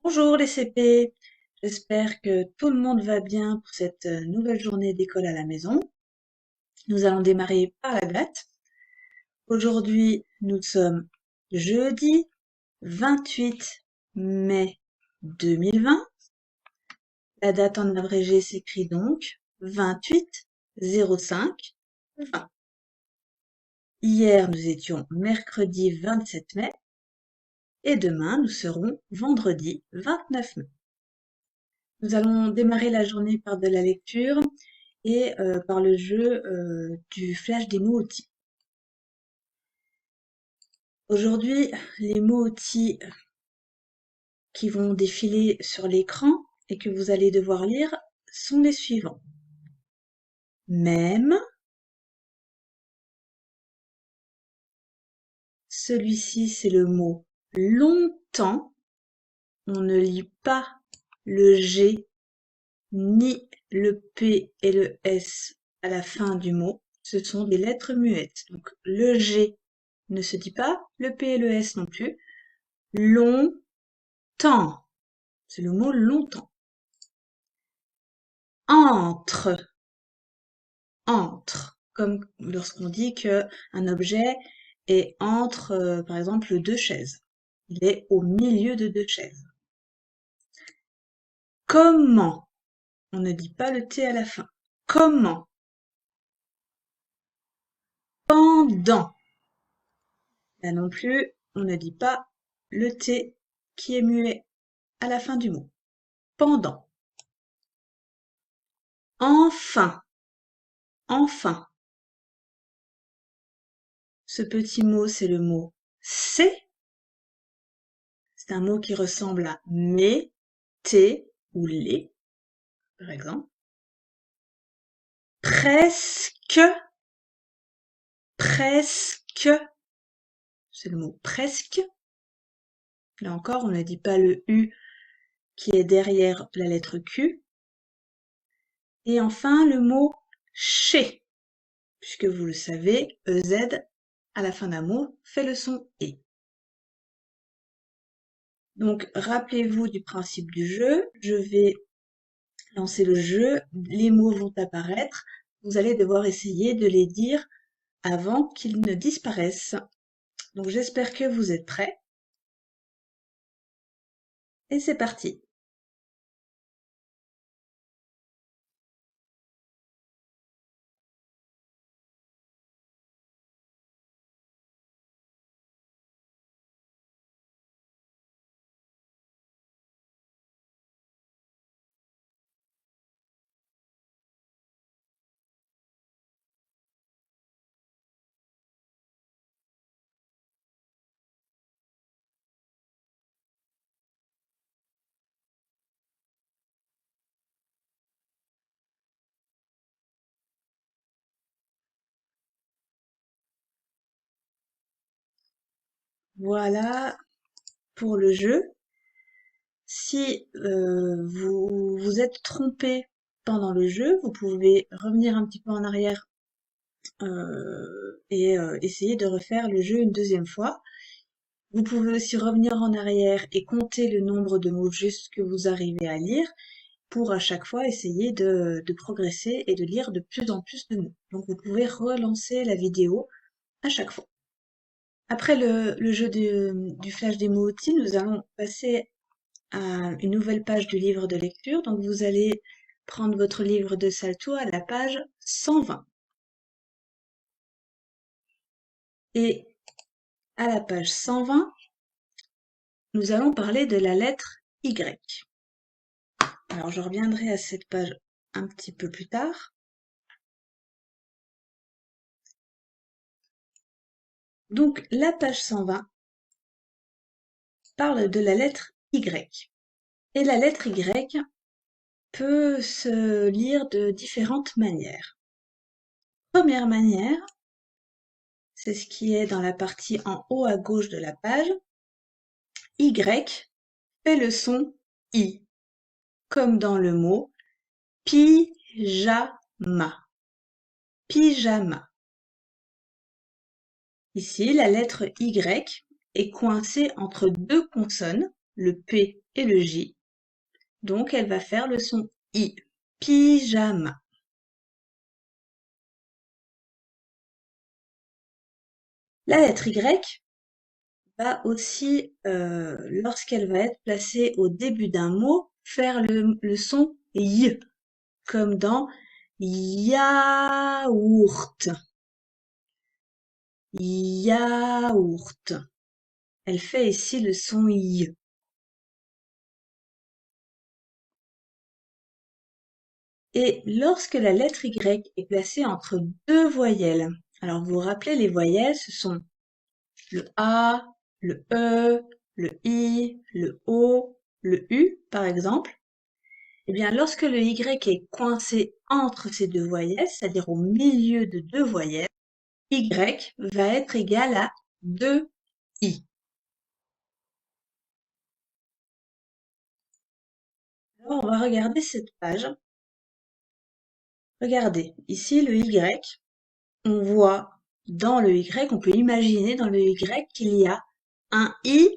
Bonjour les CP, j'espère que tout le monde va bien pour cette nouvelle journée d'école à la maison. Nous allons démarrer par la date. Aujourd'hui, nous sommes jeudi 28 mai 2020. La date en abrégé s'écrit donc 28-05-20. Hier, nous étions mercredi 27 mai et demain, nous serons vendredi 29 mai. Nous allons démarrer la journée par de la lecture et par le jeu du flash des mots-outils. Aujourd'hui, les mots-outils qui vont défiler sur l'écran et que vous allez devoir lire sont les suivants. Même, celui-ci c'est le mot longtemps, on ne lit pas le G ni le P et le S à la fin du mot, ce sont des lettres muettes. Donc le G ne se dit pas, le P et le S non plus. Longtemps, c'est le mot longtemps. Entre, entre, comme lorsqu'on dit que un objet est entre, par exemple, deux chaises. Il est au milieu de deux chaises. Comment, on ne dit pas le T à la fin. Comment. Pendant, là non plus, on ne dit pas le T qui est muet à la fin du mot. Pendant. Enfin, enfin. Ce petit mot, c'est le mot c'est. C'est un mot qui ressemble à mais, t'es ou les, par exemple. Presque, presque. C'est le mot presque. Là encore, on ne dit pas le U qui est derrière la lettre Q. Et enfin, le mot chez, puisque vous le savez, EZ à la fin d'un mot fait le son E. Donc, rappelez-vous du principe du jeu. Je vais lancer le jeu. Les mots vont apparaître. Vous allez devoir essayer de les dire avant qu'ils ne disparaissent. Donc, j'espère que vous êtes prêts. Et c'est parti. Voilà pour le jeu. Si vous vous êtes trompé pendant le jeu, vous pouvez revenir un petit peu en arrière et essayer de refaire le jeu une deuxième fois. Vous pouvez aussi revenir en arrière et compter le nombre de mots justes que vous arrivez à lire pour à chaque fois essayer de progresser et de lire de plus en plus de mots. Donc vous pouvez relancer la vidéo à chaque fois. Après le jeu du flash des mots-outils, nous allons passer à une nouvelle page du livre de lecture. Donc vous allez prendre votre livre de Salto à la page 120. Et à la page 120, nous allons parler de la lettre Y. Alors je reviendrai à cette page un petit peu plus tard. Donc la page 120 parle de la lettre Y. Et la lettre Y peut se lire de différentes manières. Première manière, c'est ce qui est dans la partie en haut à gauche de la page. Y fait le son I, comme dans le mot pyjama. Pyjama. Ici, la lettre Y est coincée entre deux consonnes, le P et le J. Donc, elle va faire le son I. Pyjama. La lettre Y va aussi, lorsqu'elle va être placée au début d'un mot, faire le son Y, comme dans yaourt. Yaourt. Elle fait ici le son Y. Et lorsque la lettre Y est placée entre deux voyelles, alors vous vous rappelez, les voyelles, ce sont le A, le E, le I, le O, le U, par exemple. Eh bien, lorsque le Y est coincé entre ces deux voyelles, c'est-à-dire au milieu de deux voyelles, Y va être égal à 2I. Alors, on va regarder cette page. Regardez, ici, le Y, on voit dans le Y, on peut imaginer dans le Y qu'il y a un I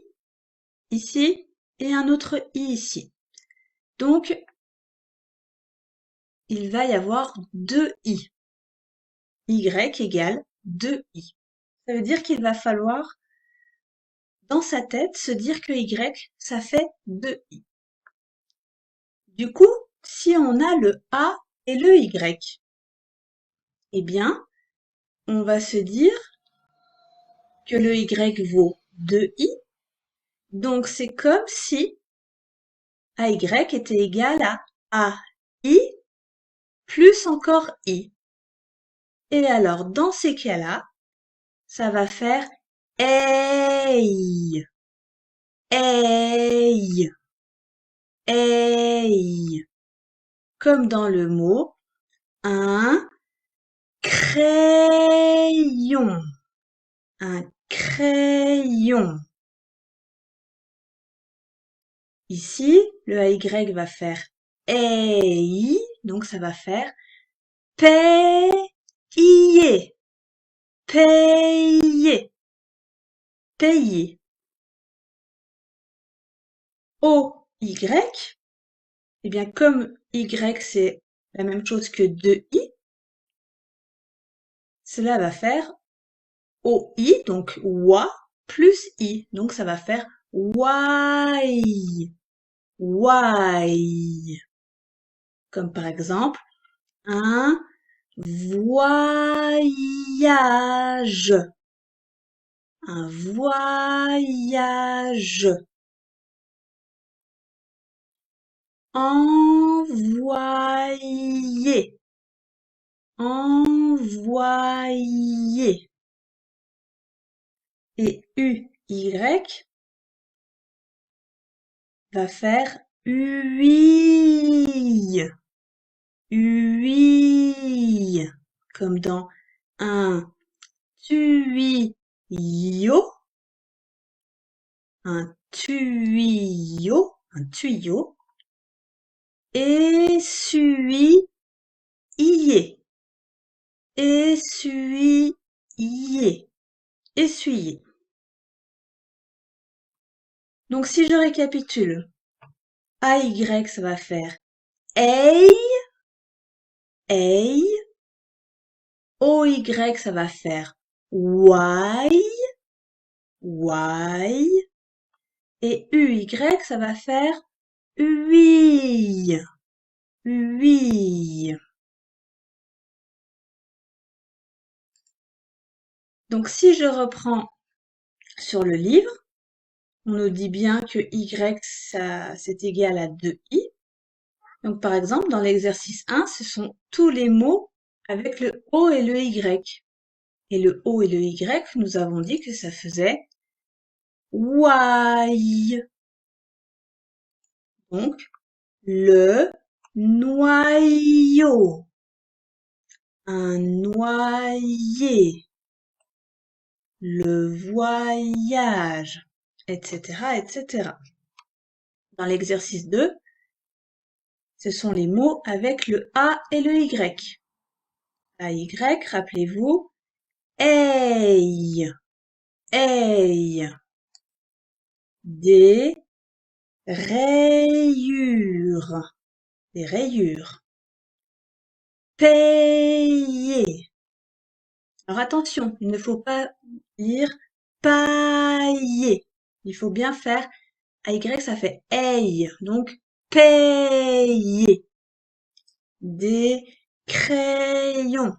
ici et un autre I ici. Donc, il va y avoir deux I. Y égale 2I. Ça veut dire qu'il va falloir, dans sa tête, se dire que Y, ça fait 2I. Du coup, si on a le A et le Y, eh bien, on va se dire que le Y vaut 2I. Donc, c'est comme si AY était égal à AI plus encore I. Et alors, dans ces cas-là, ça va faire EI, EI, EI. Comme dans le mot un crayon, un crayon. Ici, le AY va faire EI, donc ça va faire payer, payer, payer. OY, eh bien comme Y c'est la même chose que 2I, cela va faire OI, donc OI plus I. Donc ça va faire why, why. Comme par exemple, un voyage, un voyage. Envoyer, envoyer. Et UY va faire UI, UI. Comme dans un tuyau, un tuyau, un tuyau. Essuyer, essuyer, essuyer. Donc si je récapitule, AY ça va faire EI, EI, OY ça va faire why, why, et UY ça va faire UI, UI. Donc si je reprends sur le livre, on nous dit bien que Y ça c'est égal à 2I. Donc par exemple dans l'exercice 1, ce sont tous les mots avec le O et le Y. Et le O et le Y, nous avons dit que ça faisait why. Donc, le noyau, un noyer, le voyage, etc., etc. Dans l'exercice 2, ce sont les mots avec le A et le Y. AY, rappelez-vous, ei, ei, des Rayures, des rayures. Payer. Alors attention, il ne faut pas lire pailler. Il faut bien faire AY, ça fait aille. Donc payer. Des crayons.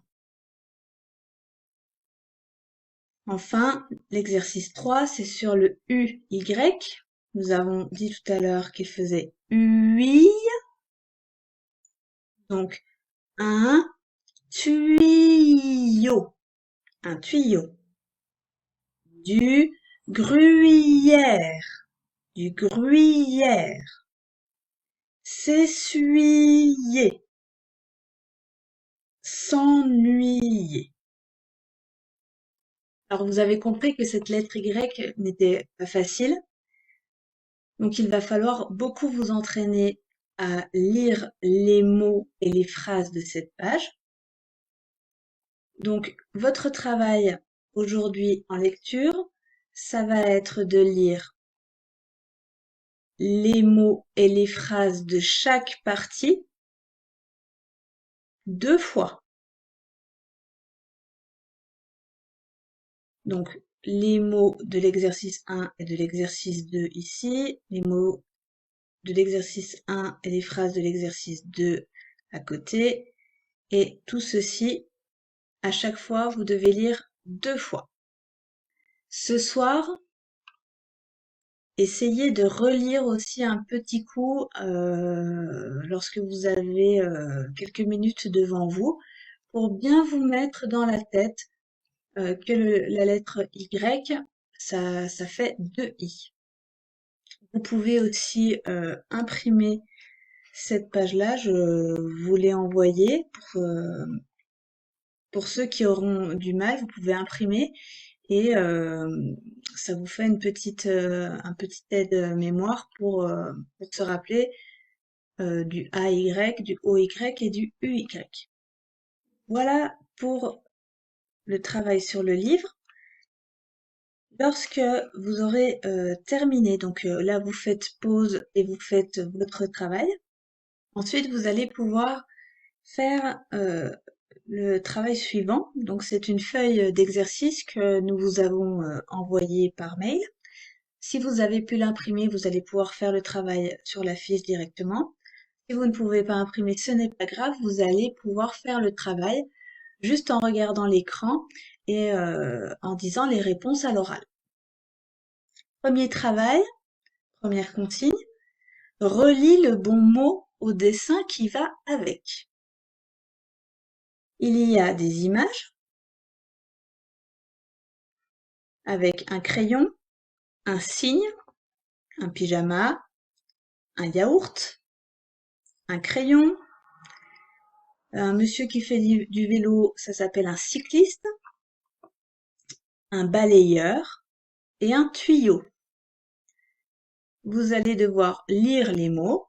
Enfin, l'exercice 3, c'est sur le UY. Nous avons dit tout à l'heure qu'il faisait UI. Donc, un tuyau. Un tuyau. Du gruyère. Du gruyère. S'essuyer. S'ennuyer. Alors, vous avez compris que cette lettre Y n'était pas facile. Donc, il va falloir beaucoup vous entraîner à lire les mots et les phrases de cette page. Donc, votre travail aujourd'hui en lecture, ça va être de lire les mots et les phrases de chaque partie 2 fois. Donc, les mots de l'exercice 1 et de l'exercice 2 ici, les mots de l'exercice 1 et les phrases de l'exercice 2 à côté, et tout ceci, à chaque fois, vous devez lire 2 fois. Ce soir, essayez de relire aussi un petit coup lorsque vous avez quelques minutes devant vous pour bien vous mettre dans la tête que la lettre Y, ça fait 2 I. Vous pouvez aussi imprimer cette page-là, je vous l'ai envoyée. Pour ceux qui auront du mal, vous pouvez imprimer et ça vous fait un petit aide mémoire pour se rappeler du AY, du OY et du UY. Voilà pour le travail sur le livre. Lorsque vous aurez terminé, donc là vous faites pause et vous faites votre travail. Ensuite, vous allez pouvoir faire le travail suivant. Donc c'est une feuille d'exercice que nous vous avons envoyée par mail. Si vous avez pu l'imprimer, vous allez pouvoir faire le travail sur la fiche directement. Si vous ne pouvez pas imprimer, ce n'est pas grave, vous allez pouvoir faire le travail juste en regardant l'écran et en disant les réponses à l'oral. Premier travail, première consigne, relis le bon mot au dessin qui va avec. Il y a des images avec un crayon, un cygne, un pyjama, un yaourt, un crayon, un monsieur qui fait du vélo, ça s'appelle un cycliste, un balayeur et un tuyau. Vous allez devoir lire les mots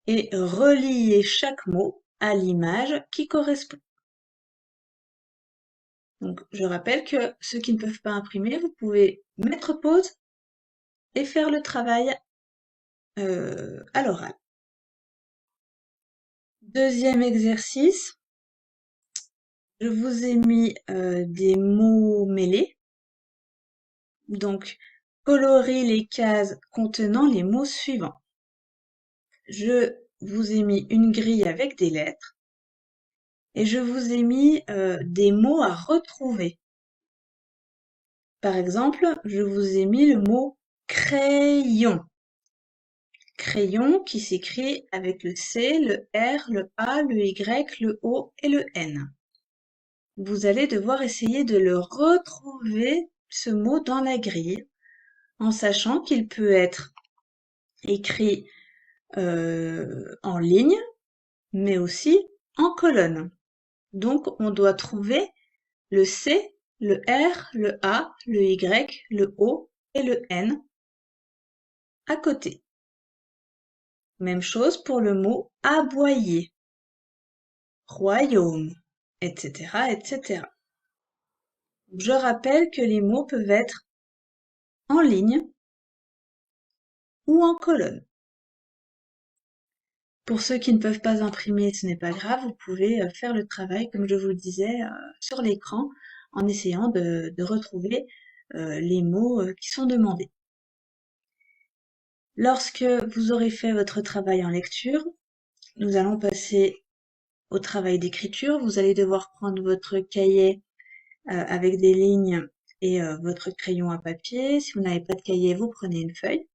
et relier chaque mot à l'image qui correspond. Donc, je rappelle que ceux qui ne peuvent pas imprimer, vous pouvez mettre pause et faire le travail à l'oral. Deuxième exercice, je vous ai mis des mots mêlés. Donc, colorie les cases contenant les mots suivants. Je vous ai mis une grille avec des lettres et je vous ai mis des mots à retrouver. Par exemple, je vous ai mis le mot crayon. Crayon qui s'écrit avec le C, le R, le A, le Y, le O et le N. Vous allez devoir essayer de le retrouver, ce mot, dans la grille, en sachant qu'il peut être écrit en ligne, mais aussi en colonne. Donc, on doit trouver le C, le R, le A, le Y, le O et le N à côté. Même chose pour le mot aboyer, royaume, etc., etc. Je rappelle que les mots peuvent être en ligne, ou en colonne. Pour ceux qui ne peuvent pas imprimer, ce n'est pas grave, vous pouvez faire le travail, comme je vous le disais, sur l'écran, en essayant de retrouver les mots qui sont demandés. Lorsque vous aurez fait votre travail en lecture, nous allons passer au travail d'écriture. Vous allez devoir prendre votre cahier avec des lignes et votre crayon à papier. Si vous n'avez pas de cahier, vous prenez une feuille.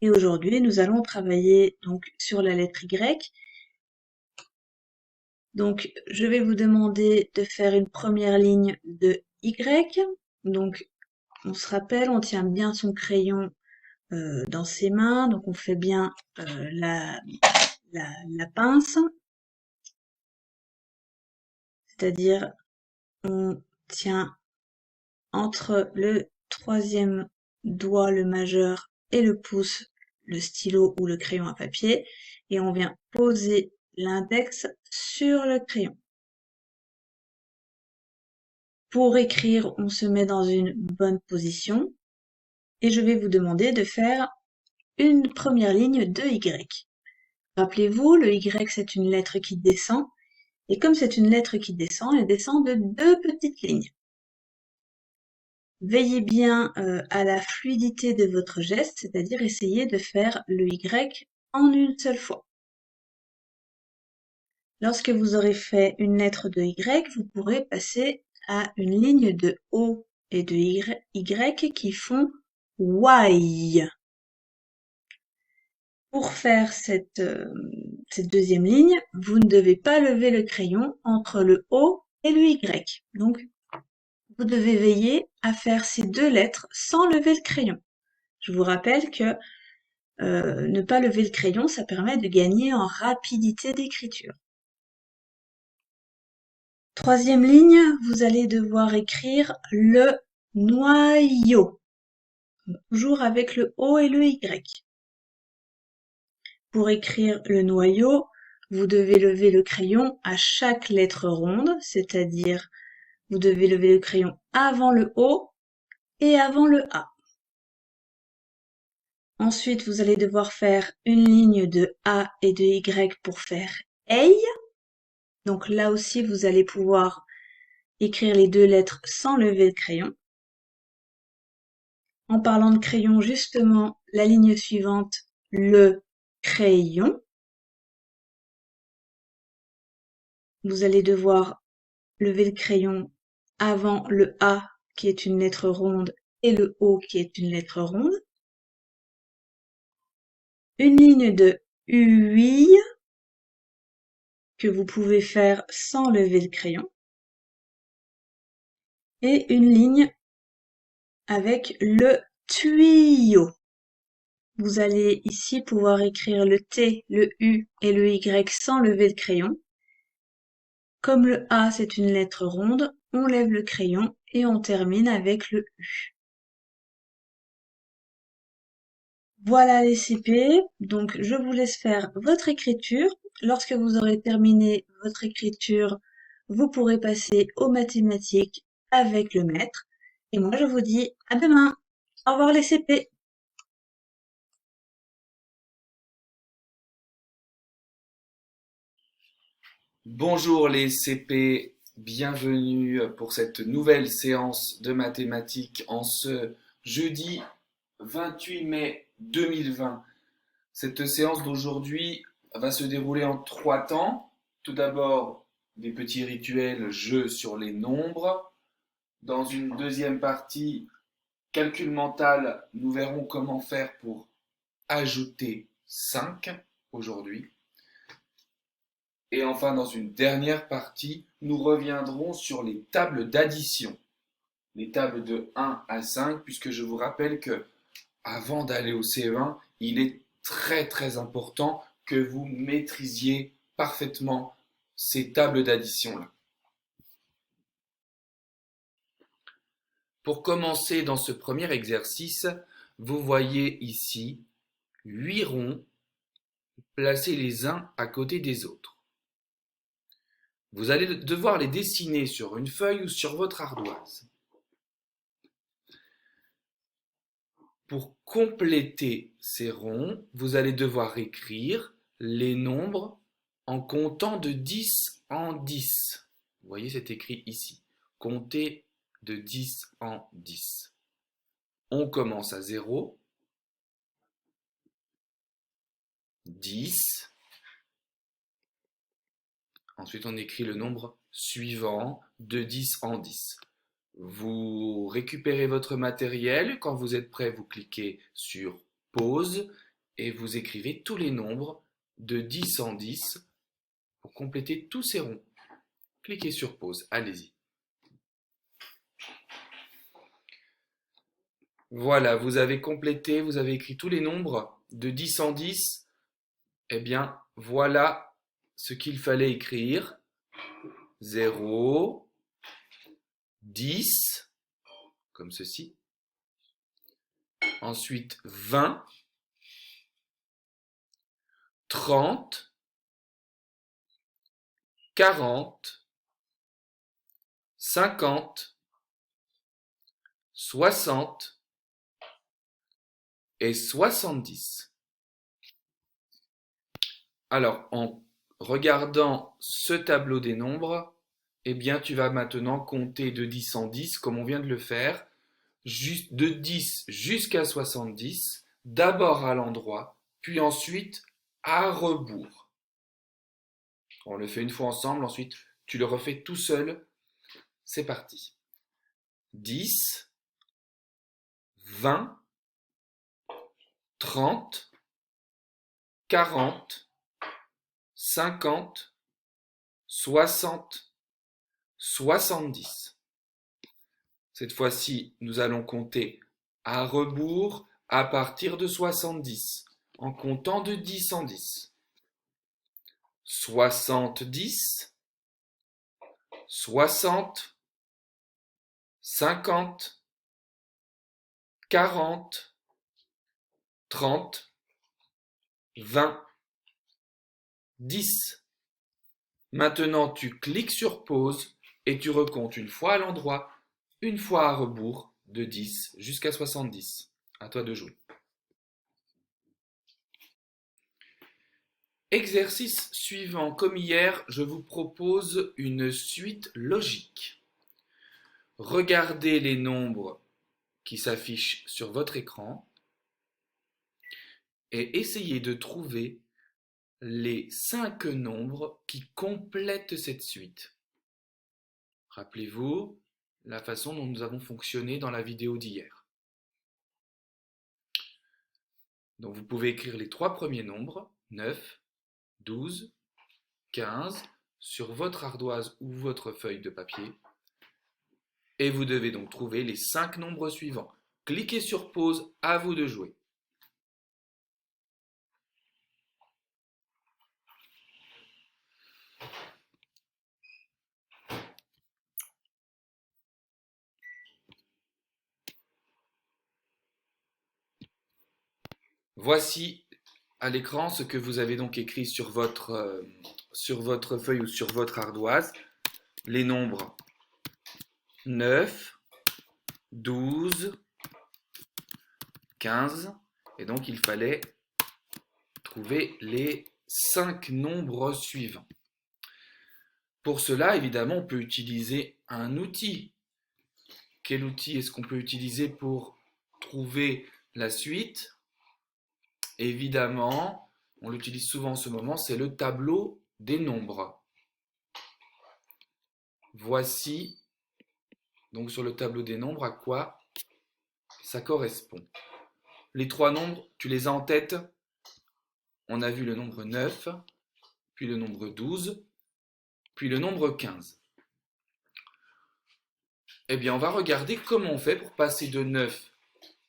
Et aujourd'hui, nous allons travailler donc sur la lettre Y. Donc, je vais vous demander de faire une première ligne de Y. Donc, on se rappelle, on tient bien son crayon dans ses mains. Donc, on fait bien la pince. C'est-à-dire, on tient entre le troisième doigt, le majeur, et le pouce, le stylo ou le crayon à papier, et on vient poser l'index sur le crayon. Pour écrire, on se met dans une bonne position, et je vais vous demander de faire une première ligne de Y. Rappelez-vous, le Y, c'est une lettre qui descend, et comme c'est une lettre qui descend, elle descend de 2 petites lignes. Veillez bien à la fluidité de votre geste, c'est-à-dire essayez de faire le Y en une seule fois. Lorsque vous aurez fait une lettre de Y, vous pourrez passer à une ligne de O et de Y qui font Y. Pour faire cette deuxième ligne, vous ne devez pas lever le crayon entre le O et le Y. Donc, vous devez veiller à faire ces 2 lettres sans lever le crayon. Je vous rappelle que ne pas lever le crayon, ça permet de gagner en rapidité d'écriture. Troisième ligne, vous allez devoir écrire le noyau, toujours avec le O et le Y. Pour écrire le noyau, vous devez lever le crayon à chaque lettre ronde, c'est-à-dire vous devez lever le crayon avant le O et avant le A. Ensuite, vous allez devoir faire une ligne de A et de Y pour faire EI. Donc là aussi, vous allez pouvoir écrire les 2 lettres sans lever le crayon. En parlant de crayon, justement, la ligne suivante, le crayon. Vous allez devoir lever le crayon avant le A qui est une lettre ronde et le O qui est une lettre ronde. Une ligne de UI que vous pouvez faire sans lever le crayon. Et une ligne avec le tuyau. Vous allez ici pouvoir écrire le T, le U et le Y sans lever le crayon. Comme le A c'est une lettre ronde, on lève le crayon et on termine avec le U. Voilà les CP, donc je vous laisse faire votre écriture. Lorsque vous aurez terminé votre écriture, vous pourrez passer aux mathématiques avec le maître. Et moi je vous dis à demain. Au revoir les CP. Bonjour les CP, bienvenue pour cette nouvelle séance de mathématiques en ce jeudi 28 mai 2020. Cette séance d'aujourd'hui va se dérouler en 3 temps. Tout d'abord, des petits rituels jeux sur les nombres. Dans une deuxième partie, calcul mental, nous verrons comment faire pour ajouter 5 aujourd'hui. Et enfin, dans une dernière partie, nous reviendrons sur les tables d'addition, les tables de 1 à 5, puisque je vous rappelle que avant d'aller au CE1, il est très très important que vous maîtrisiez parfaitement ces tables d'addition-là. Pour commencer dans ce premier exercice, vous voyez ici 8 ronds placés les uns à côté des autres. Vous allez devoir les dessiner sur une feuille ou sur votre ardoise. Pour compléter ces ronds, vous allez devoir écrire les nombres en comptant de 10 en 10. Vous voyez, c'est écrit ici. Comptez de 10 en 10. On commence à 0, 10. Ensuite, on écrit le nombre suivant de 10 en 10. Vous récupérez votre matériel. Quand vous êtes prêt, vous cliquez sur pause et vous écrivez tous les nombres de 10 en 10 pour compléter tous ces ronds. Cliquez sur pause. Allez-y. Voilà, vous avez complété, vous avez écrit tous les nombres de 10 en 10. Eh bien, voilà ce qu'il fallait écrire. 0, 10, comme ceci. Ensuite, 20, 30, 40, 50, 60 et 70. Alors, en regardant ce tableau des nombres, eh bien, tu vas maintenant compter de 10 en 10, comme on vient de le faire, de 10 jusqu'à 70, d'abord à l'endroit, puis ensuite à rebours. On le fait une fois ensemble, ensuite tu le refais tout seul. C'est parti. 10, 20, 30, 40, 50, 60, 70. Cette fois-ci, nous allons compter à rebours à partir de 70, en comptant de 10 en 10. 70, 60, 50, 40, 30, 20, 10. Maintenant, tu cliques sur pause et tu recomptes une fois à l'endroit, une fois à rebours, de 10 jusqu'à 70. À toi de jouer. Exercice suivant. Comme hier, je vous propose une suite logique. Regardez les nombres qui s'affichent sur votre écran et essayez de trouver les 5 nombres qui complètent cette suite. Rappelez-vous la façon dont nous avons fonctionné dans la vidéo d'hier. Donc vous pouvez écrire les 3 premiers nombres, 9, 12, 15, sur votre ardoise ou votre feuille de papier. Et vous devez donc trouver les 5 nombres suivants. Cliquez sur pause, à vous de jouer. Voici à l'écran ce que vous avez donc écrit sur votre feuille ou sur votre ardoise. Les nombres 9, 12, 15. Et donc il fallait trouver les 5 nombres suivants. Pour cela, évidemment, on peut utiliser un outil. Quel outil est-ce qu'on peut utiliser pour trouver la suite? Évidemment, on l'utilise souvent en ce moment, c'est le tableau des nombres. Voici, donc sur le tableau des nombres, à quoi ça correspond. Les 3 nombres, tu les as en tête? On a vu le nombre 9, puis le nombre 12, puis le nombre 15. Eh bien, on va regarder comment on fait pour passer de 9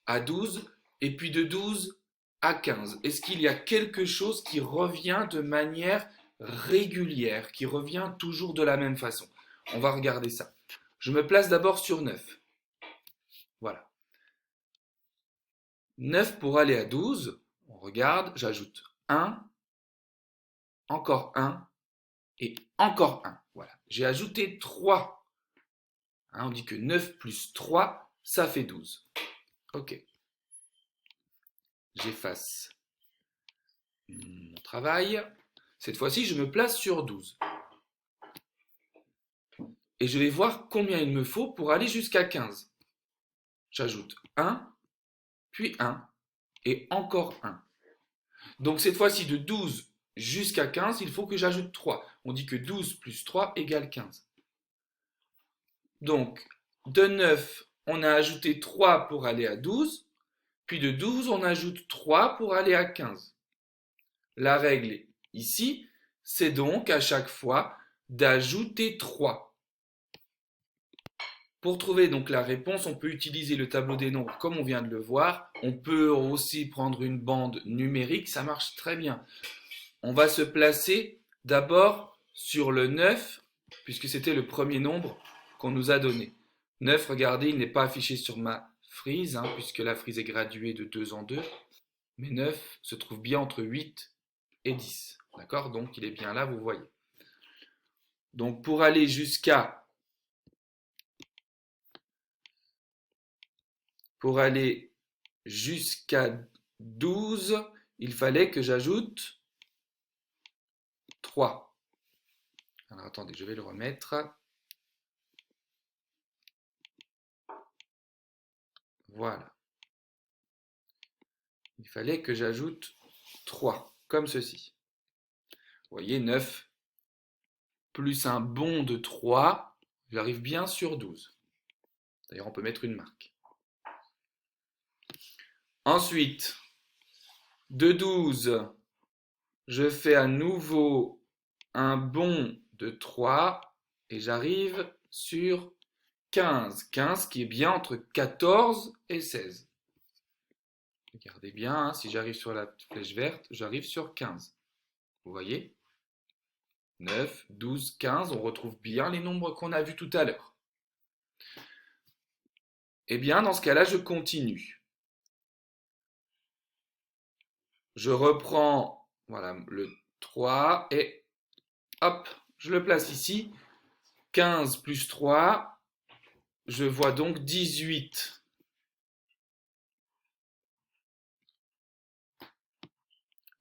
à 12, et puis de 12 à 15. Est-ce qu'il y a quelque chose qui revient de manière régulière, qui revient toujours de la même façon? On va regarder ça. Je me place d'abord sur 9. Voilà. 9 pour aller à 12, on regarde, j'ajoute 1, encore 1 et encore 1. Voilà. J'ai ajouté 3. On dit que 9 plus 3, ça fait 12. Ok. j'efface mon travail. Cette fois-ci, je me place sur 12. Et je vais voir combien il me faut pour aller jusqu'à 15. J'ajoute 1, puis 1, et encore 1. Donc cette fois-ci, de 12 jusqu'à 15, il faut que j'ajoute 3. On dit que 12 plus 3 égale 15. Donc, de 9, on a ajouté 3 pour aller à 12. Puis de 12, on ajoute 3 pour aller à 15. La règle ici, c'est donc à chaque fois d'ajouter 3. Pour trouver donc la réponse, on peut utiliser le tableau des nombres comme on vient de le voir. On peut aussi prendre une bande numérique, ça marche très bien. On va se placer d'abord sur le 9, puisque c'était le premier nombre qu'on nous a donné. 9, regardez, il n'est pas affiché sur ma frise, puisque la frise est graduée de 2 en 2. Mais 9 se trouve bien entre 8 et 10. D'accord? Donc il est bien là, vous voyez. Donc pour aller jusqu'à 12, il fallait que j'ajoute 3. Alors attendez, je vais le remettre. Voilà. Il fallait que j'ajoute 3, comme ceci. Vous voyez, 9 plus un bond de 3, j'arrive bien sur 12. D'ailleurs, on peut mettre une marque. Ensuite, de 12, je fais à nouveau un bond de 3 et j'arrive sur 15. 15 qui est bien entre 14 et 16. Regardez bien, si j'arrive sur la flèche verte, j'arrive sur 15. Vous voyez? 9, 12, 15, on retrouve bien les nombres qu'on a vus tout à l'heure. Eh bien, dans ce cas-là, je continue. Je reprends voilà, le 3 et hop, je le place ici. 15 plus 3, je vois donc 18.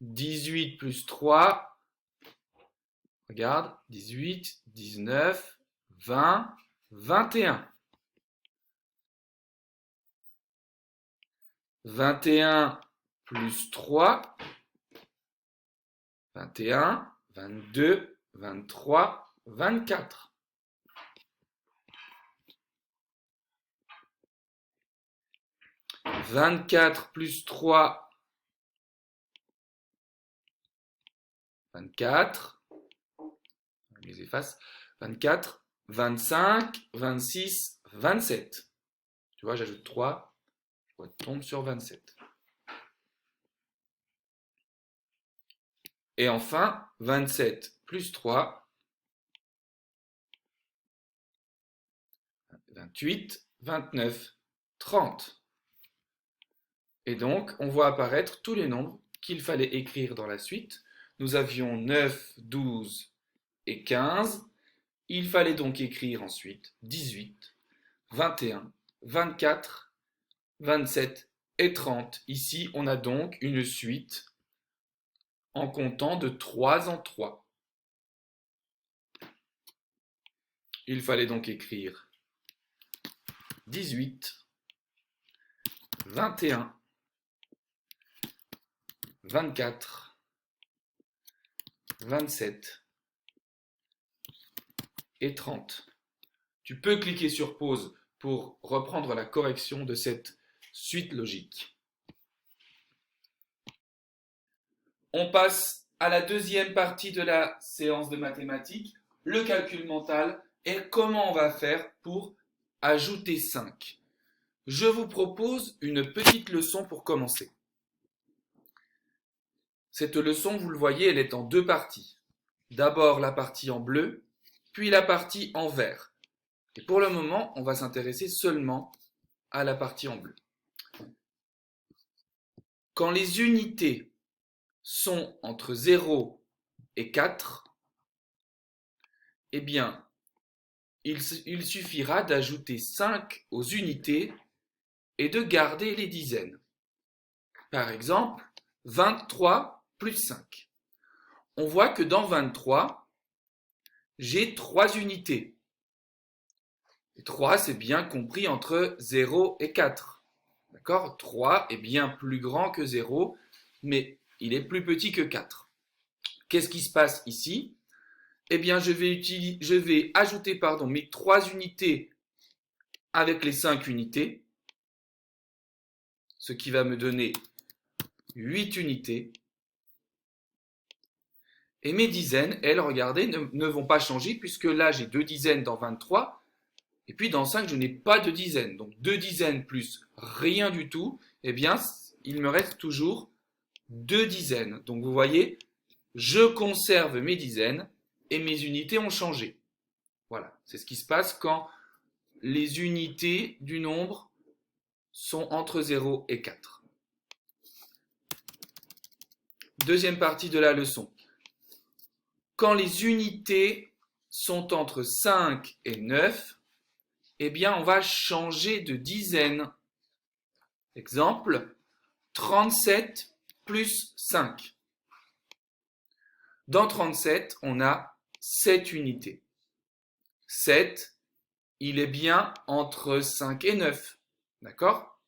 18 plus 3, regarde, 18, 19, 20, 21. 21 plus 3, 21, 22, 23, 24. 24 plus 3, 24. Je les efface. 24, 25, 26, 27. Tu vois, j'ajoute 3, je tombe sur 27. Et enfin, 27 plus 3, 28, 29, 30. Et donc, on voit apparaître tous les nombres qu'il fallait écrire dans la suite. Nous avions 9, 12 et 15. Il fallait donc écrire ensuite 18, 21, 24, 27 et 30. Ici, on a donc une suite en comptant de 3 en 3. Il fallait donc écrire 18, 21, 24, 27 et 30. Tu peux cliquer sur pause pour reprendre la correction de cette suite logique. On passe à la deuxième partie de la séance de mathématiques, le calcul mental et comment on va faire pour ajouter 5. Je vous propose une petite leçon pour commencer. Cette leçon, vous le voyez, elle est en deux parties. D'abord la partie en bleu, puis la partie en vert. Et pour le moment, on va s'intéresser seulement à la partie en bleu. Quand les unités sont entre 0 et 4, eh bien, il suffira d'ajouter 5 aux unités et de garder les dizaines. Par exemple, 23 plus 5. On voit que dans 23, j'ai 3 unités. Et 3, c'est bien compris entre 0 et 4. D'accord? 3 est bien plus grand que 0, mais il est plus petit que 4. Qu'est-ce qui se passe ici? Eh bien, je vais ajouter mes 3 unités avec les 5 unités, ce qui va me donner 8 unités. Et mes dizaines, elles, regardez, ne vont pas changer, puisque là, j'ai 2 dizaines dans 23, et puis dans 5, je n'ai pas de dizaines. Donc 2 dizaines plus rien du tout, eh bien, il me reste toujours 2 dizaines. Donc vous voyez, je conserve mes dizaines, et mes unités ont changé. Voilà, c'est ce qui se passe quand les unités du nombre sont entre 0 et 4. Deuxième partie de la leçon. Quand les unités sont entre 5 et 9, eh bien, on va changer de dizaine. Exemple, 37 plus 5. Dans 37, on a 7 unités. 7, il est bien entre 5 et 9. D'accord?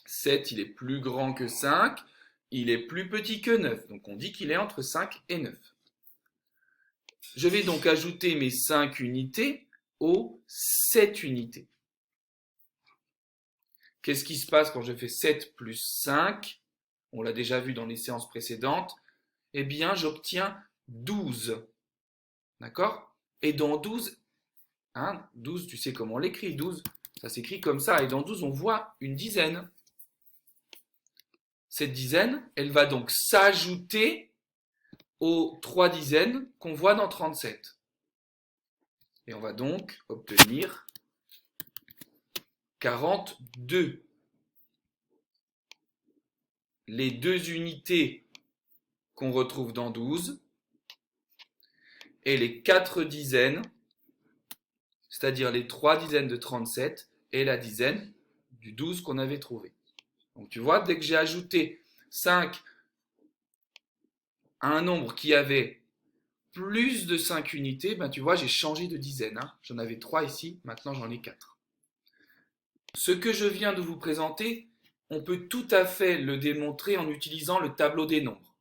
7, il est plus grand que 5, il est plus petit que 9. Donc on dit qu'il est entre 5 et 9. Je vais donc ajouter mes 5 unités aux 7 unités. Qu'est-ce qui se passe quand je fais 7 plus 5? On l'a déjà vu dans les séances précédentes. Eh bien, j'obtiens 12. D'accord? Et dans 12, 12, tu sais comment on l'écrit, 12, ça s'écrit comme ça. Et dans 12, on voit une dizaine. Cette dizaine, elle va donc s'ajouter aux 3 dizaines qu'on voit dans 37. Et on va donc obtenir 42. Les 2 unités qu'on retrouve dans 12 et les 4 dizaines, c'est-à-dire les 3 dizaines de 37 et la dizaine du 12 qu'on avait trouvé. Donc tu vois, dès que j'ai ajouté 5 à un nombre qui avait plus de 5 unités, tu vois, j'ai changé de dizaine. J'en avais 3 ici, maintenant j'en ai 4. Ce que je viens de vous présenter, on peut tout à fait le démontrer en utilisant le tableau des nombres.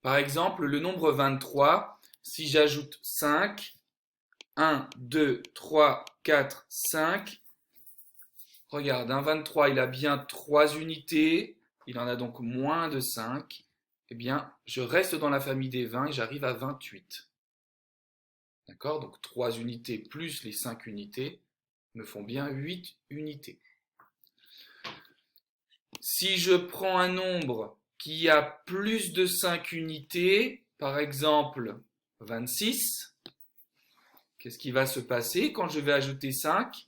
Par exemple, le nombre 23, si j'ajoute 5, 1, 2, 3, 4, 5, regarde, 23, il a bien 3 unités, il en a donc moins de 5, eh bien, je reste dans la famille des 20 et j'arrive à 28. D'accord? Donc 3 unités plus les 5 unités me font bien 8 unités. Si je prends un nombre qui a plus de 5 unités, par exemple 26, qu'est-ce qui va se passer quand je vais ajouter 5?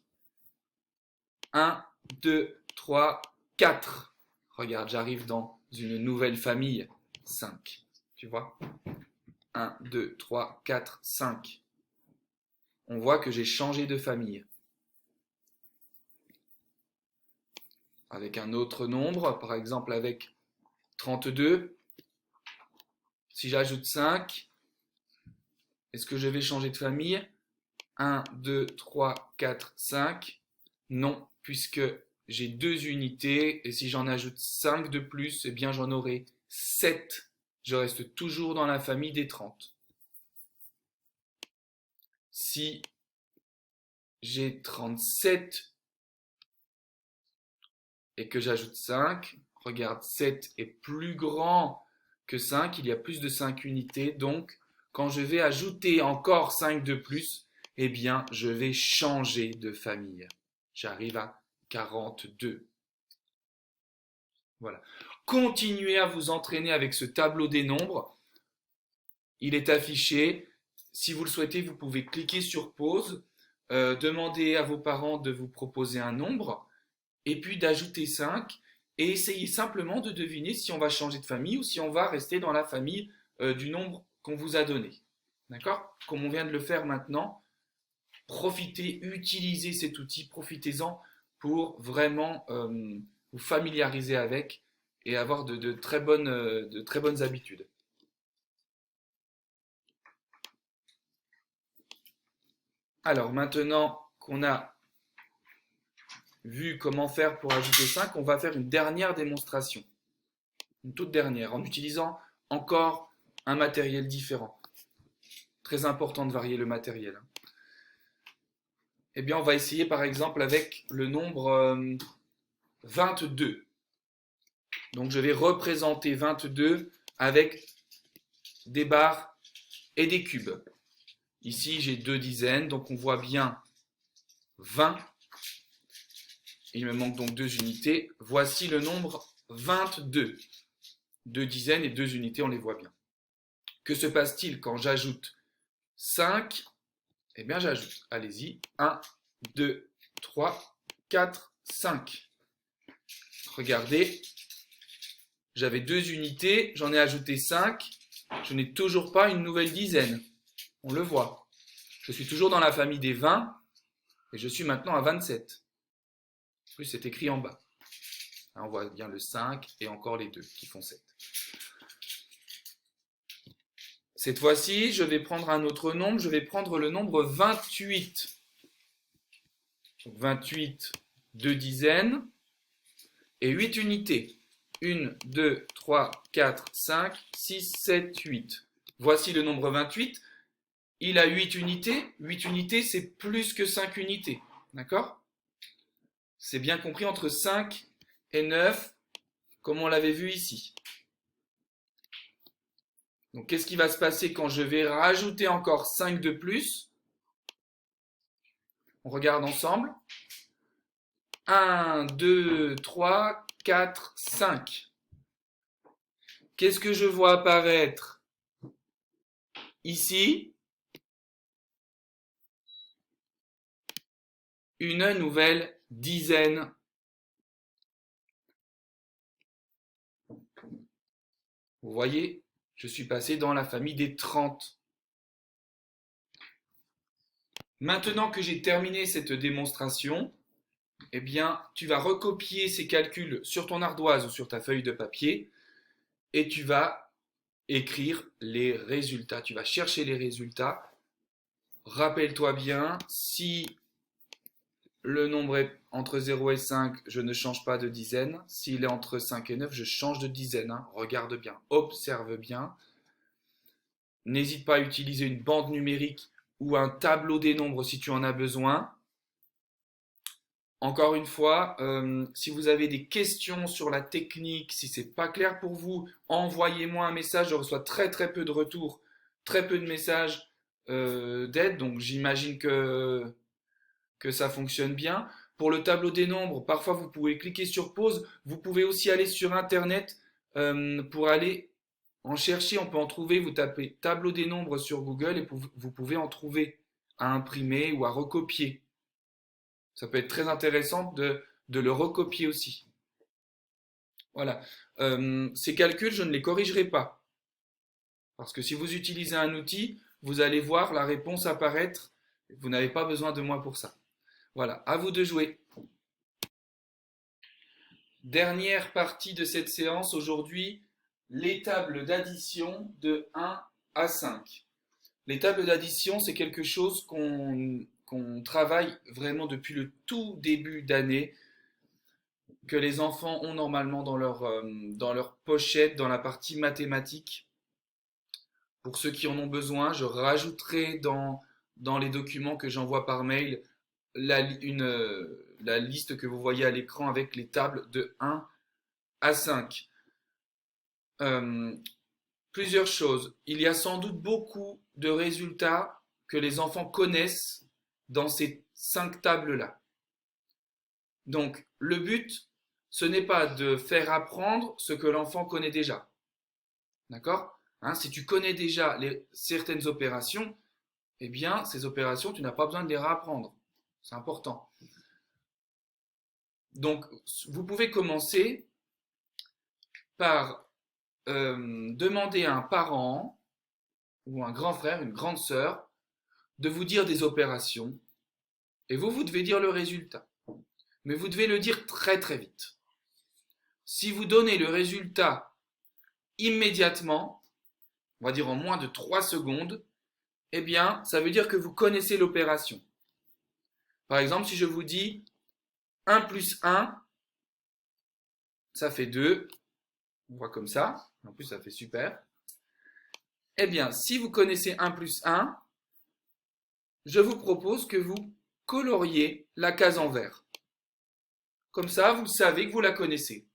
1, 2, 3, 4. Regarde, j'arrive dans une nouvelle famille. 5. Tu vois? 1, 2, 3, 4, 5. On voit que j'ai changé de famille. Avec un autre nombre, par exemple avec 32, si j'ajoute 5, est-ce que je vais changer de famille? 1, 2, 3, 4, 5. Non, puisque j'ai 2 unités, et si j'en ajoute 5 de plus, eh bien j'en aurai 7. Je reste toujours dans la famille des 30. Si j'ai 37 et que j'ajoute 5, regarde, 7 est plus grand que 5, il y a plus de 5 unités, donc quand je vais ajouter encore 5 de plus, eh bien je vais changer de famille. J'arrive à 42. Voilà. Continuez à vous entraîner avec ce tableau des nombres. Il est affiché. Si vous le souhaitez, vous pouvez cliquer sur pause, demander à vos parents de vous proposer un nombre, et puis d'ajouter 5, et essayer simplement de deviner si on va changer de famille ou si on va rester dans la famille du nombre qu'on vous a donné. D'accord? Comme on vient de le faire maintenant, profitez, utilisez cet outil, profitez-en pour vraiment vous familiariser avec et avoir de très bonnes habitudes. Alors maintenant qu'on a vu comment faire pour ajouter 5, on va faire une dernière démonstration. Une toute dernière, en utilisant encore un matériel différent. Très important de varier le matériel. Eh bien, on va essayer par exemple avec le nombre 22. Donc je vais représenter 22 avec des barres et des cubes. Ici, j'ai 2 dizaines, donc on voit bien 20. Il me manque donc 2 unités. Voici le nombre 22. 2 dizaines et 2 unités, on les voit bien. Que se passe-t-il quand j'ajoute 5? Eh bien, j'ajoute. Allez-y. 1, 2, 3, 4, 5. Regardez. J'avais 2 unités, j'en ai ajouté 5. Je n'ai toujours pas une nouvelle dizaine. On le voit. Je suis toujours dans la famille des 20 et je suis maintenant à 27. En plus, c'est écrit en bas. On voit bien le 5 et encore les 2 qui font 7. Cette fois-ci, je vais prendre un autre nombre. Je vais prendre le nombre 28. Donc 28, 2 dizaines et 8 unités. 1, 2, 3, 4, 5, 6, 7, 8. Voici le nombre 28. Il a 8 unités. 8 unités, c'est plus que 5 unités. D'accord? C'est bien compris entre 5 et 9, comme on l'avait vu ici. Donc, qu'est-ce qui va se passer quand je vais rajouter encore 5 de plus? On regarde ensemble. 1, 2, 3, 4, 5. Qu'est-ce que je vois apparaître ici? Une nouvelle dizaine. Vous voyez, je suis passé dans la famille des 30. Maintenant que j'ai terminé cette démonstration, eh bien, tu vas recopier ces calculs sur ton ardoise ou sur ta feuille de papier et tu vas écrire les résultats. Tu vas chercher les résultats. Rappelle-toi bien, si le nombre est entre 0 et 5, je ne change pas de dizaine. S'il est entre 5 et 9, je change de dizaine. Regarde bien, observe bien. N'hésite pas à utiliser une bande numérique ou un tableau des nombres si tu en as besoin. Encore une fois, si vous avez des questions sur la technique, si c'est pas clair pour vous, envoyez-moi un message. Je reçois très peu de retours, très peu de messages d'aide, donc j'imagine que ça fonctionne bien. Pour le tableau des nombres, parfois vous pouvez cliquer sur pause. Vous pouvez aussi aller sur Internet pour aller en chercher. On peut en trouver. Vous tapez tableau des nombres sur Google et vous pouvez en trouver à imprimer ou à recopier. Ça peut être très intéressant de le recopier aussi. Voilà. Ces calculs, je ne les corrigerai pas. Parce que si vous utilisez un outil, vous allez voir la réponse apparaître. Vous n'avez pas besoin de moi pour ça. Voilà, à vous de jouer. Dernière partie de cette séance aujourd'hui, les tables d'addition de 1 à 5. Les tables d'addition, c'est quelque chose qu'on travaille vraiment depuis le tout début d'année, que les enfants ont normalement dans leur pochette, dans la partie mathématiques. Pour ceux qui en ont besoin, je rajouterai dans les documents que j'envoie par mail la liste que vous voyez à l'écran avec les tables de 1 à 5. Plusieurs choses. Il y a sans doute beaucoup de résultats que les enfants connaissent dans ces 5 tables-là. Donc, le but, ce n'est pas de faire apprendre ce que l'enfant connaît déjà. D'accord? Si tu connais déjà certaines opérations, eh bien, ces opérations, tu n'as pas besoin de les réapprendre. C'est important. Donc, vous pouvez commencer par demander à un parent ou un grand frère, une grande sœur, de vous dire des opérations et vous devez dire le résultat. Mais vous devez le dire très vite. Si vous donnez le résultat immédiatement, on va dire en moins de 3 secondes, eh bien, ça veut dire que vous connaissez l'opération. Par exemple, si je vous dis 1 plus 1, ça fait 2. On voit comme ça. En plus, ça fait super. Eh bien, si vous connaissez 1 plus 1, je vous propose que vous coloriez la case en vert. Comme ça, vous savez que vous la connaissez.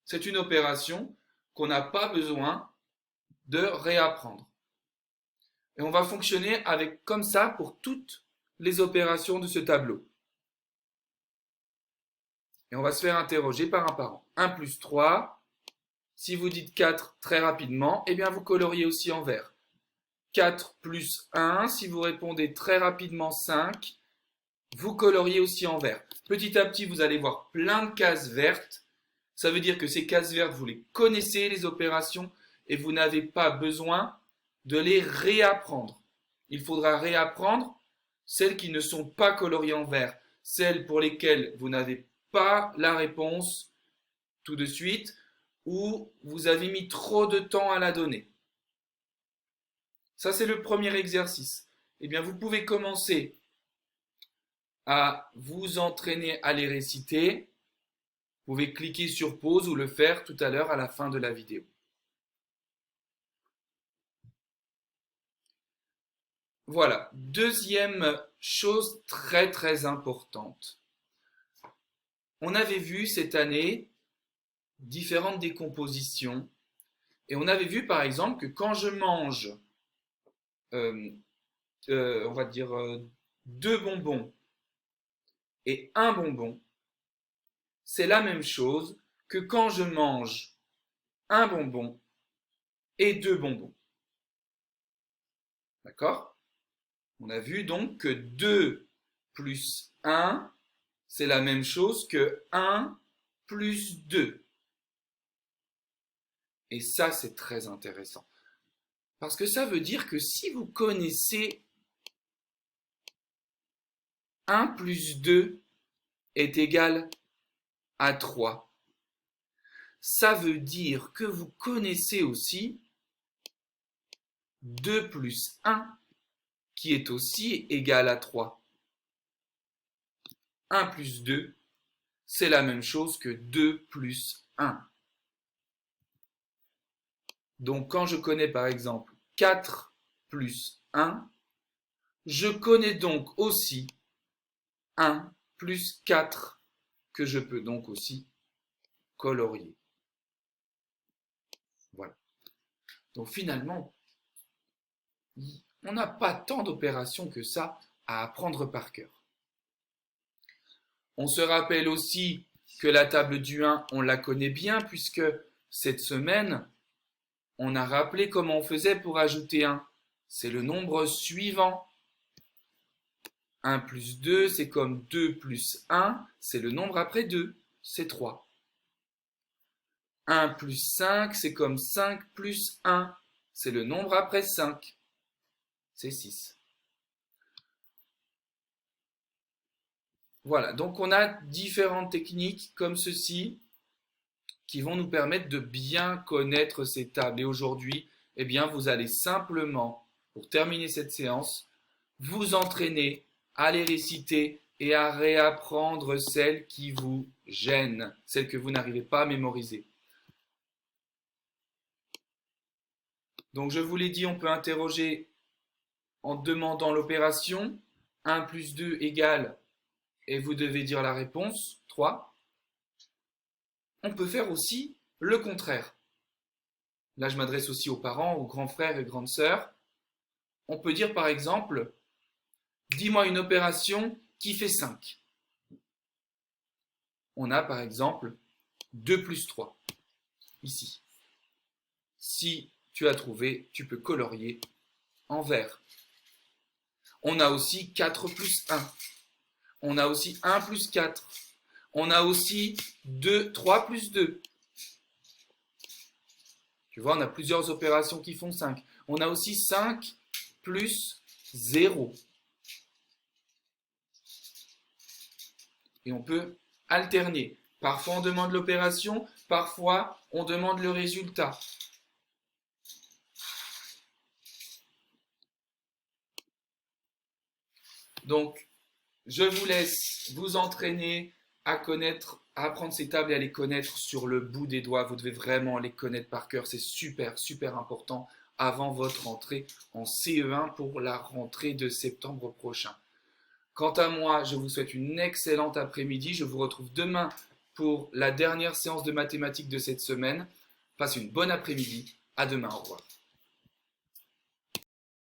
C'est une opération qu'on n'a pas besoin de réapprendre. Et on va fonctionner avec comme ça pour toutes les opérations de ce tableau. Et on va se faire interroger par un parent. 1 plus 3, si vous dites 4 très rapidement, eh bien vous coloriez aussi en vert. 4 plus 1, si vous répondez très rapidement 5, vous coloriez aussi en vert. Petit à petit, vous allez voir plein de cases vertes. Ça veut dire que ces cases vertes, vous les connaissez, les opérations, et vous n'avez pas besoin de les réapprendre. Il faudra réapprendre celles qui ne sont pas coloriées en vert, celles pour lesquelles vous n'avez pas la réponse tout de suite, ou vous avez mis trop de temps à la donner. Ça, c'est le premier exercice. Eh bien, vous pouvez commencer à vous entraîner à les réciter. Vous pouvez cliquer sur pause ou le faire tout à l'heure à la fin de la vidéo. Voilà, deuxième chose très très importante. On avait vu cette année différentes décompositions et on avait vu par exemple que quand je mange, on va dire 2 bonbons et 1 bonbon, c'est la même chose que quand je mange 1 bonbon et 2 bonbons. D'accord? On a vu donc que 2 plus 1, c'est la même chose que 1 plus 2. Et ça, c'est très intéressant. Parce que ça veut dire que si vous connaissez 1 plus 2 est égal à 3, ça veut dire que vous connaissez aussi 2 plus 1 qui est aussi égal à 3. 1 plus 2, c'est la même chose que 2 plus 1. Donc quand je connais par exemple 4 plus 1, je connais donc aussi 1 plus 4 que je peux donc aussi colorier. Voilà. Donc finalement, on n'a pas tant d'opérations que ça à apprendre par cœur. On se rappelle aussi que la table du 1, on la connaît bien puisque cette semaine, on a rappelé comment on faisait pour ajouter 1. C'est le nombre suivant. 1 plus 2, c'est comme 2 plus 1, c'est le nombre après 2, c'est 3. 1 plus 5, c'est comme 5 plus 1, c'est le nombre après 5, c'est 6. Voilà, donc on a différentes techniques comme ceci qui vont nous permettre de bien connaître ces tables. Et aujourd'hui, eh bien, vous allez simplement, pour terminer cette séance, vous entraîner à les réciter et à réapprendre celles qui vous gênent, celles que vous n'arrivez pas à mémoriser. Donc je vous l'ai dit, on peut interroger en demandant l'opération. 1 plus 2 égale, et vous devez dire la réponse, 3. On peut faire aussi le contraire. Là, je m'adresse aussi aux parents, aux grands frères et grandes sœurs. On peut dire par exemple, dis-moi une opération qui fait 5. On a par exemple 2 plus 3, ici. Si tu as trouvé, tu peux colorier en vert. On a aussi 4 plus 1. On a aussi 1 plus 4. On a aussi 3 plus 2. Tu vois, on a plusieurs opérations qui font 5. On a aussi 5 plus 0. Et on peut alterner. Parfois, on demande l'opération, parfois, on demande le résultat. Donc, je vous laisse vous entraîner à connaître, à apprendre ces tables et à les connaître sur le bout des doigts. Vous devez vraiment les connaître par cœur. C'est super, super important avant votre entrée en CE1 pour la rentrée de septembre prochain. Quant à moi, je vous souhaite une excellente après-midi. Je vous retrouve demain pour la dernière séance de mathématiques de cette semaine. Passez une bonne après-midi. À demain. Au revoir.